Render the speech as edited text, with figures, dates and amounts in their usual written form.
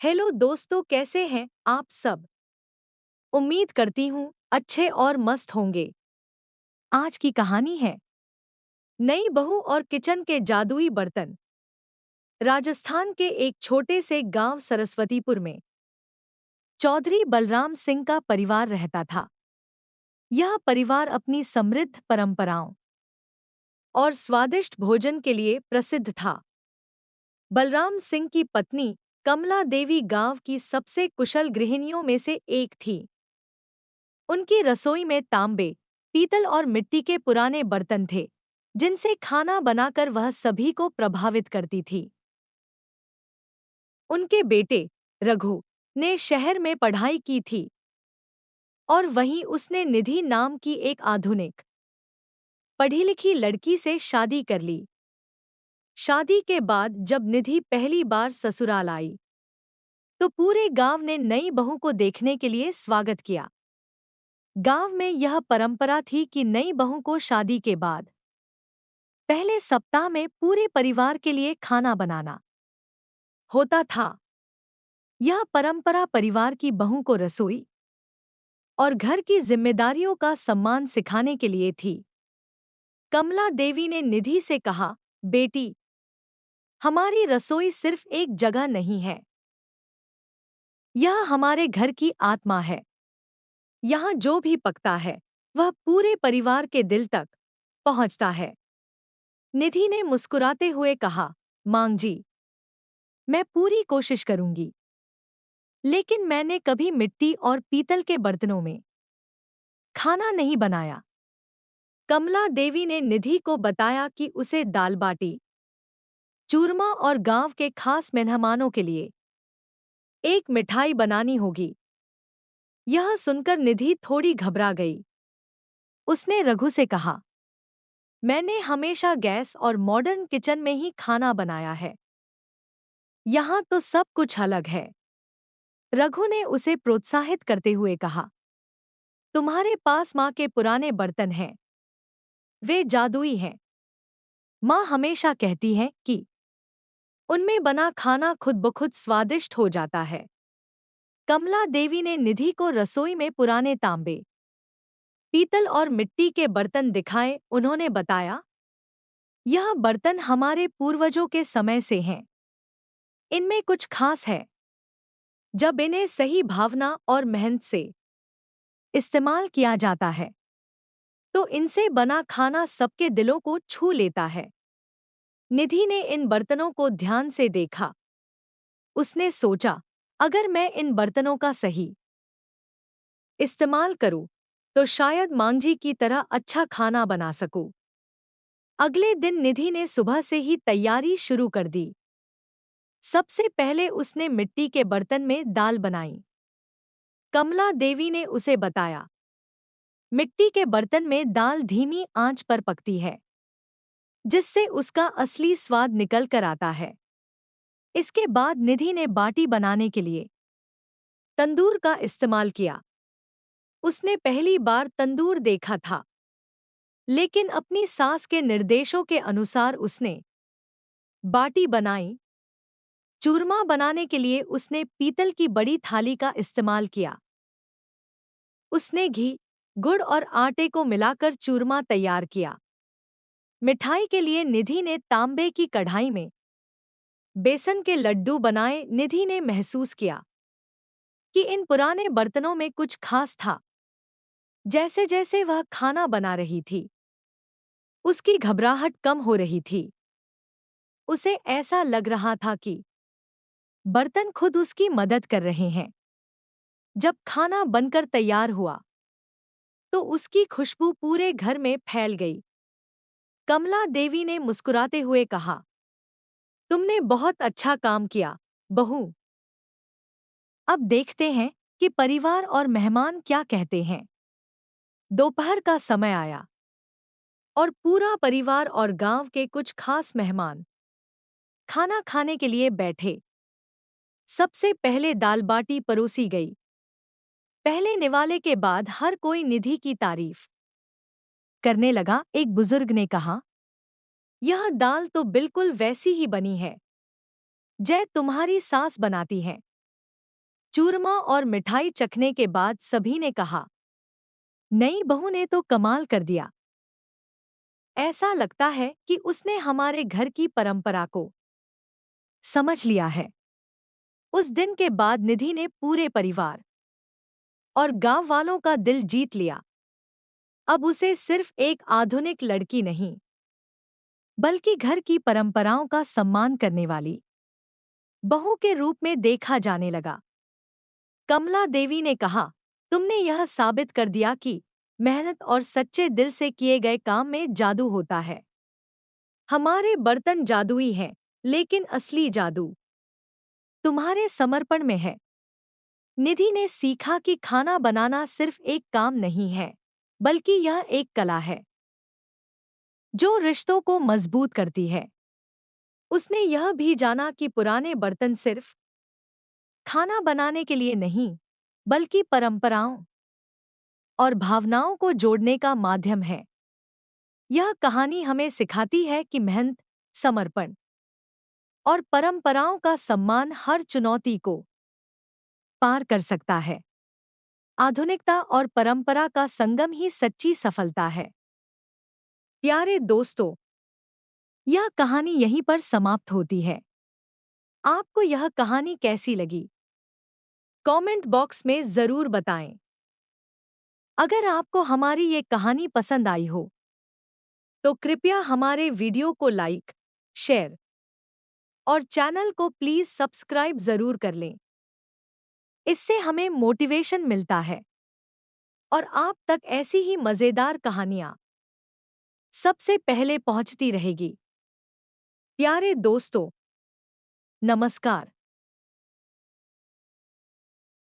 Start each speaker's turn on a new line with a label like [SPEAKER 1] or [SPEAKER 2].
[SPEAKER 1] Hello दोस्तों, कैसे हैं आप सब। उम्मीद करती हूँ अच्छे और मस्त होंगे। आज की कहानी है नई बहू और किचन के जादुई बर्तन। राजस्थान के एक छोटे से गांव सरस्वतीपुर में चौधरी बलराम सिंह का परिवार रहता था। यह परिवार अपनी समृद्ध परंपराओं और स्वादिष्ट भोजन के लिए प्रसिद्ध था। बलराम सिंह की पत्नी कमला देवी गांव की सबसे कुशल गृहिणियों में से एक थी। उनकी रसोई में तांबे, पीतल और मिट्टी के पुराने बर्तन थे, जिनसे खाना बनाकर वह सभी को प्रभावित करती थी। उनके बेटे रघु ने शहर में पढ़ाई की थी और वहीं उसने निधि नाम की एक आधुनिक, पढ़ी लिखी लड़की से शादी कर ली। शादी के बाद जब निधि पहली बार ससुराल आई, तो पूरे गांव ने नई बहू को देखने के लिए स्वागत किया। गांव में यह परंपरा थी कि नई बहू को शादी के बाद पहले सप्ताह में पूरे परिवार के लिए खाना बनाना होता था। यह परंपरा परिवार की बहू को रसोई और घर की जिम्मेदारियों का सम्मान सिखाने के लिए थी। कमला देवी ने निधि से कहा, बेटी, हमारी रसोई सिर्फ एक जगह नहीं है, यह हमारे घर की आत्मा है। यहाँ जो भी पकता है वह पूरे परिवार के दिल तक पहुंचता है। निधि ने मुस्कुराते हुए कहा, मां जी, मैं पूरी कोशिश करूंगी, लेकिन मैंने कभी मिट्टी और पीतल के बर्तनों में खाना नहीं बनाया। कमला देवी ने निधि को बताया कि उसे दाल बाटी, चूरमा और गांव के खास मेहमानों के लिए एक मिठाई बनानी होगी। यह सुनकर निधि थोड़ी घबरा गई। उसने रघु से कहा, मैंने हमेशा गैस और मॉडर्न किचन में ही खाना बनाया है, यहाँ तो सब कुछ अलग है। रघु ने उसे प्रोत्साहित करते हुए कहा, तुम्हारे पास माँ के पुराने बर्तन हैं, वे जादुई हैं। माँ हमेशा कहती है कि उनमें बना खाना खुद ब खुद स्वादिष्ट हो जाता है। कमला देवी ने निधि को रसोई में पुराने तांबे, पीतल और मिट्टी के बर्तन दिखाए। उन्होंने बताया, यह बर्तन हमारे पूर्वजों के समय से हैं, इनमें कुछ खास है। जब इन्हें सही भावना और मेहनत से इस्तेमाल किया जाता है, तो इनसे बना खाना सबके दिलों को छू लेता है। निधि ने इन बर्तनों को ध्यान से देखा। उसने सोचा, अगर मैं इन बर्तनों का सही इस्तेमाल करूं, तो शायद मांझी की तरह अच्छा खाना बना सकूं। अगले दिन निधि ने सुबह से ही तैयारी शुरू कर दी। सबसे पहले उसने मिट्टी के बर्तन में दाल बनाई। कमला देवी ने उसे बताया, मिट्टी के बर्तन में दाल धीमी आंच पर पकती है, जिससे उसका असली स्वाद निकल कर आता है। इसके बाद निधि ने बाटी बनाने के लिए तंदूर का इस्तेमाल किया। उसने पहली बार तंदूर देखा था, लेकिन अपनी सास के निर्देशों के अनुसार उसने बाटी बनाई। चूरमा बनाने के लिए उसने पीतल की बड़ी थाली का इस्तेमाल किया। उसने घी, गुड़ और आटे को मिलाकर चूरमा तैयार किया। मिठाई के लिए निधि ने तांबे की कढ़ाई में बेसन के लड्डू बनाए। निधि ने महसूस किया कि इन पुराने बर्तनों में कुछ खास था। जैसे जैसे वह खाना बना रही थी, उसकी घबराहट कम हो रही थी। उसे ऐसा लग रहा था कि बर्तन खुद उसकी मदद कर रहे हैं। जब खाना बनकर तैयार हुआ, तो उसकी खुशबू पूरे घर में फैल गई। कमला देवी ने मुस्कुराते हुए कहा, तुमने बहुत अच्छा काम किया, बहू। अब देखते हैं कि परिवार और मेहमान क्या कहते हैं। दोपहर का समय आया और पूरा परिवार और गांव के कुछ खास मेहमान खाना खाने के लिए बैठे। सबसे पहले दाल बाटी परोसी गई। पहले निवाले के बाद हर कोई निधि की तारीफ करने लगा। एक बुजुर्ग ने कहा, यह दाल तो बिल्कुल वैसी ही बनी है जय तुम्हारी सास बनाती है। चूरमा और मिठाई चखने के बाद सभी ने कहा, नई बहू ने तो कमाल कर दिया। ऐसा लगता है कि उसने हमारे घर की परंपरा को समझ लिया है। उस दिन के बाद निधि ने पूरे परिवार और गांव वालों का दिल जीत लिया। अब उसे सिर्फ एक आधुनिक लड़की नहीं, बल्कि घर की परंपराओं का सम्मान करने वाली बहू के रूप में देखा जाने लगा। कमला देवी ने कहा, तुमने यह साबित कर दिया कि मेहनत और सच्चे दिल से किए गए काम में जादू होता है। हमारे बर्तन जादुई हैं, लेकिन असली जादू तुम्हारे समर्पण में है। निधि ने सीखा कि खाना बनाना सिर्फ एक काम नहीं है, बल्कि यह एक कला है जो रिश्तों को मजबूत करती है। उसने यह भी जाना कि पुराने बर्तन सिर्फ खाना बनाने के लिए नहीं, बल्कि परंपराओं और भावनाओं को जोड़ने का माध्यम है। यह कहानी हमें सिखाती है कि मेहनत, समर्पण और परंपराओं का सम्मान हर चुनौती को पार कर सकता है। आधुनिकता और परंपरा का संगम ही सच्ची सफलता है। प्यारे दोस्तों, यह कहानी यहीं पर समाप्त होती है। आपको यह कहानी कैसी लगी? कमेंट बॉक्स में जरूर बताएं। अगर आपको हमारी ये कहानी पसंद आई हो, तो कृपया हमारे वीडियो को लाइक, शेयर और चैनल को प्लीज सब्सक्राइब जरूर कर लें। इससे हमें मोटिवेशन मिलता है और आप तक ऐसी ही मजेदार कहानियां सबसे पहले पहुंचती रहेगी। प्यारे दोस्तों, नमस्कार।